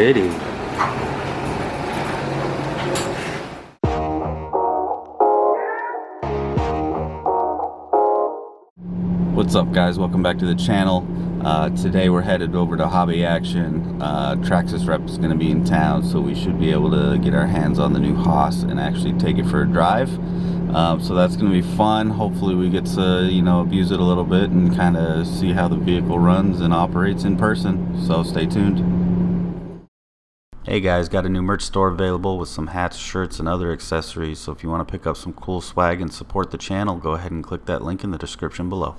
City. What's up, guys? Welcome back to the channel. Today we're headed over to Hobby Action. Traxxas rep is going to be in town, so we should be able to get our hands on the new HOSS and actually take it for a drive. So that's going to be fun. Hopefully we get to, abuse it a little bit and kind of see how the vehicle runs and operates in person. So stay tuned. Hey guys, got a new merch store available with some hats, shirts, and other accessories. So if you want to pick up some cool swag and support the channel, go ahead and click that link in the description below.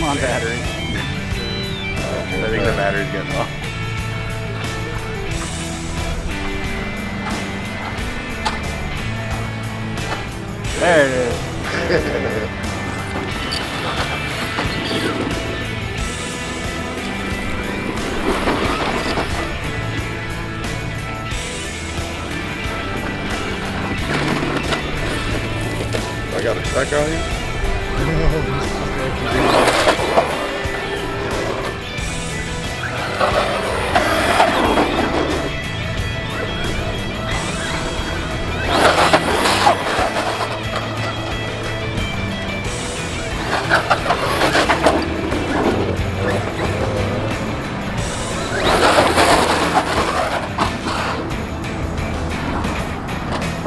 on battery. I think the battery's getting low. There it is. I got a track out here?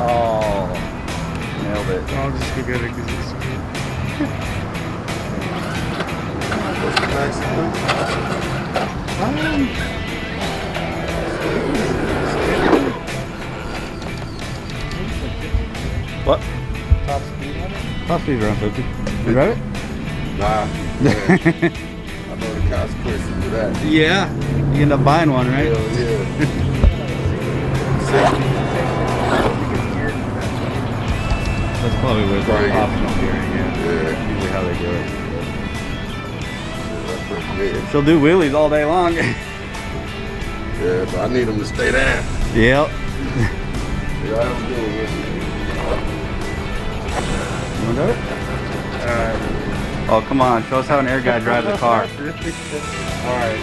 Oh, nailed it. I'll just go get it because it's What? top speed on it. Top speed around 50. You got it? Nah. Man. I know the consequences of that. Yeah. You end up buying one, right? Hell yeah. That's probably what Right. it's optional gearing, yeah. Yeah. Usually how they do it. That's pretty big. She'll do wheelies all day long. Yeah, but I need them to stay down. Yep. Yeah, I'm doing it. You want to do it? Oh, come on. Show us how an air guy drives a car. Alright.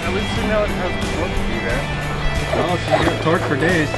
At least you know it has torque to be there. Oh, she's got torque for days.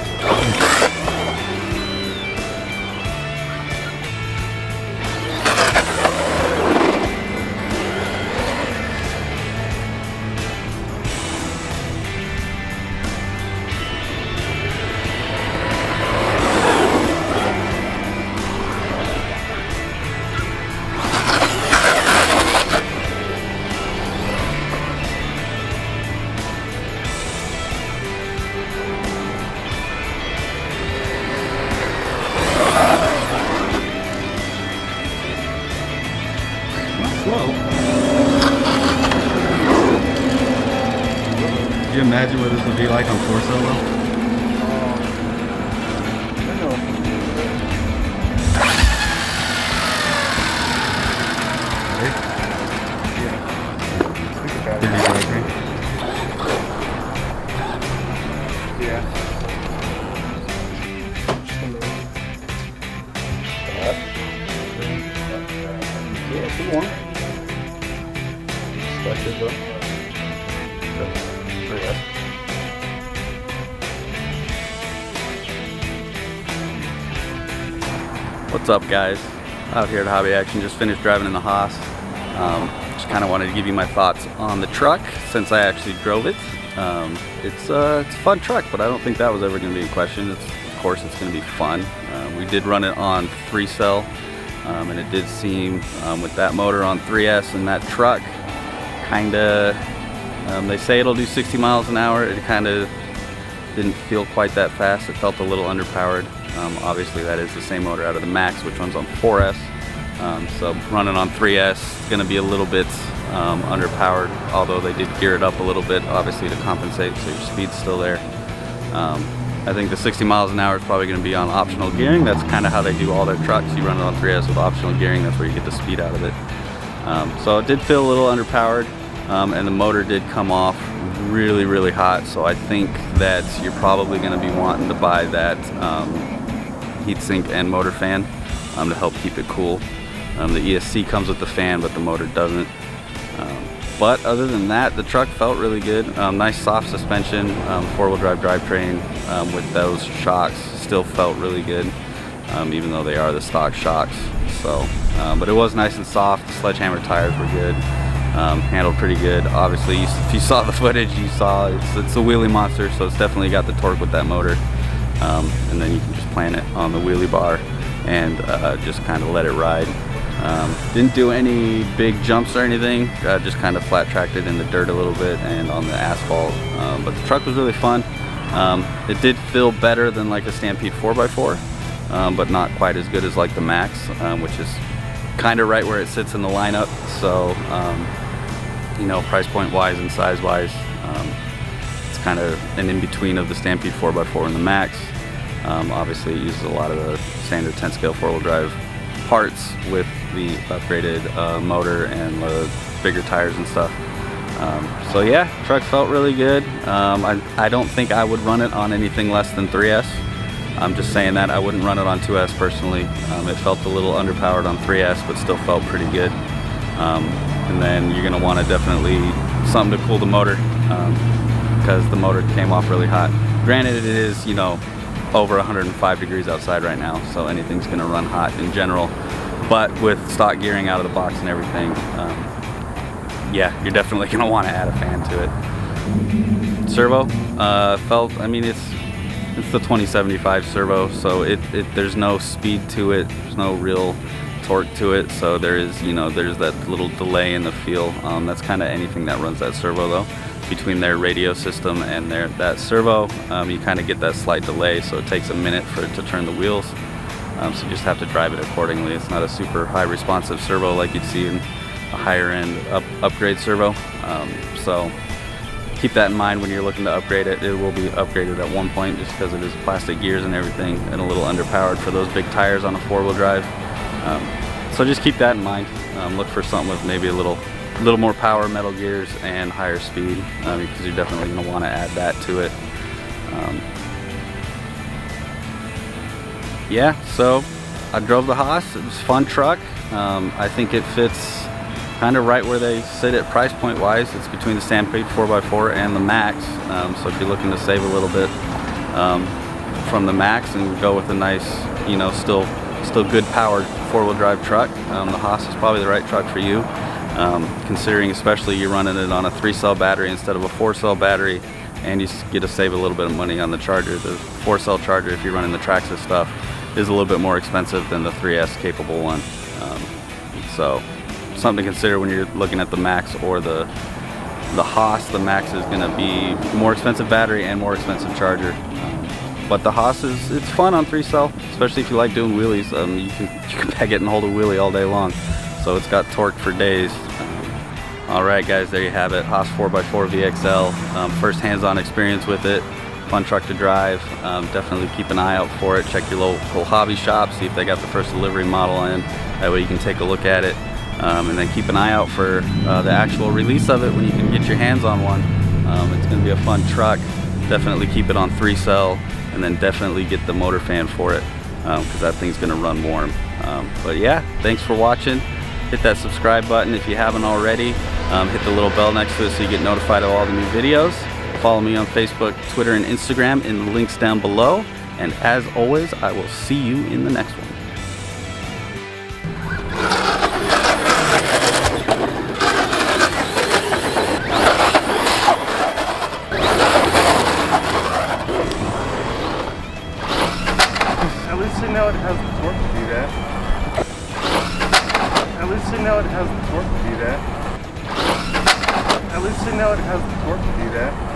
Slow. Could you imagine what this would be like on 4-cylinder? Did you drive me? Yeah. Yeah, come on. Stuck it up. What's up, guys? Out here at Hobby Action, just finished driving in the HOSS. Just kind of wanted to give you my thoughts on the truck since I actually drove it. It's a fun truck, but I don't think that was ever going to be a question. Of course, it's going to be fun. We did run it on 3-cell, and it did seem with that motor on 3S and that truck, kind of, they say it'll do 60 miles an hour. It kind of didn't feel quite that fast. It felt a little underpowered. Obviously that is the same motor out of the Max, which runs on 4S. So running on 3S is going to be a little bit underpowered, although they did gear it up a little bit, obviously, to compensate, so your speed's still there. I think the 60 miles an hour is probably going to be on optional gearing. That's kind of how they do all their trucks. You run it on 3S with optional gearing. That's where you get the speed out of it. So it did feel a little underpowered, and the motor did come off really, really hot. So I think that you're probably going to be wanting to buy that heatsink and motor fan to help keep it cool. The ESC comes with the fan, but the motor doesn't. But other than that, the truck felt really good. Nice soft suspension, four-wheel drive drivetrain with those shocks. Still felt really good, even though they are the stock shocks. So, but it was nice and soft. The Sledgehammer tires were good. Handled pretty good. Obviously, if you saw the footage, you saw it's a wheelie monster, so it's definitely got the torque with that motor. And then you can just plant it on the wheelie bar and just kind of let it ride. Didn't do any big jumps or anything, just kind of flat tracked it in the dirt a little bit and on the asphalt, but the truck was really fun. It did feel better than like a Stampede 4x4, but not quite as good as like the Max, which is kind of right where it sits in the lineup. So you know, price point wise and size wise, it's kind of an in-between of the Stampede 4x4 and the Max. Obviously it uses a lot of the standard 10 scale four-wheel drive parts with the upgraded motor and the bigger tires and stuff. So yeah, truck felt really good. I don't think I would run it on anything less than 3S. I'm just saying that I wouldn't run it on 2S personally. It felt a little underpowered on 3S, but still felt pretty good. And then you're gonna want to definitely something to cool the motor, because the motor came off really hot. Granted, it is, you know, over 105 degrees outside right now, so anything's gonna run hot in general. But with stock gearing out of the box and everything, yeah, you're definitely gonna want to add a fan to it. Servo felt, I mean, it's the 2075 servo, so there's no speed to it, there's no real torque to it, so there is, you know, there's that little delay in the feel. That's kind of anything that runs that servo though. Between their radio system and that servo, you kind of get that slight delay, so it takes a minute for it to turn the wheels. So you just have to drive it accordingly. It's not a super high responsive servo like you'd see in a higher end upgrade servo. So keep that in mind when you're looking to upgrade it. It will be upgraded at one point just because it is plastic gears and everything, and a little underpowered for those big tires on a four-wheel drive. So just keep that in mind. Look for something with maybe a little more power, metal gears, and higher speed, because you're definitely going to want to add that to it. Yeah, so I drove the HOSS. It was a fun truck. I think it fits kind of right where they sit at price point wise. It's between the Stampede 4x4 and the Max. So if you're looking to save a little bit from the Max and go with a nice, you know, still good powered four-wheel drive truck, the HOSS is probably the right truck for you. Considering especially you're running it on a 3-cell battery instead of a 4-cell battery, and you get to save a little bit of money on the charger. The 4-cell charger, if you're running the Traxxas stuff, is a little bit more expensive than the 3S capable one. So something to consider when you're looking at the Max or the HOSS. The Max is going to be more expensive battery and more expensive charger. But the HOSS it's fun on 3-cell, especially if you like doing wheelies. You can peg it and hold a wheelie all day long. So it's got torque for days. Alright guys, there you have it. HOSS 4x4 VXL. First hands-on experience with it. Fun truck to drive. Definitely keep an eye out for it. Check your local hobby shop, see if they got the first delivery model in. That way you can take a look at it. And then keep an eye out for the actual release of it when you can get your hands on one. It's going to be a fun truck. Definitely keep it on 3-cell, and then definitely get the motor fan for it, because that thing's going to run warm. But yeah, thanks for watching. Hit that subscribe button if you haven't already. Hit the little bell next to it so you get notified of all the new videos. Follow me on Facebook, Twitter, and Instagram in the links down below. And as always, I will see you in the next one. At least you know it has the torque to do that. At least you know it has the torque to do that. At least you know it has the torque to do that.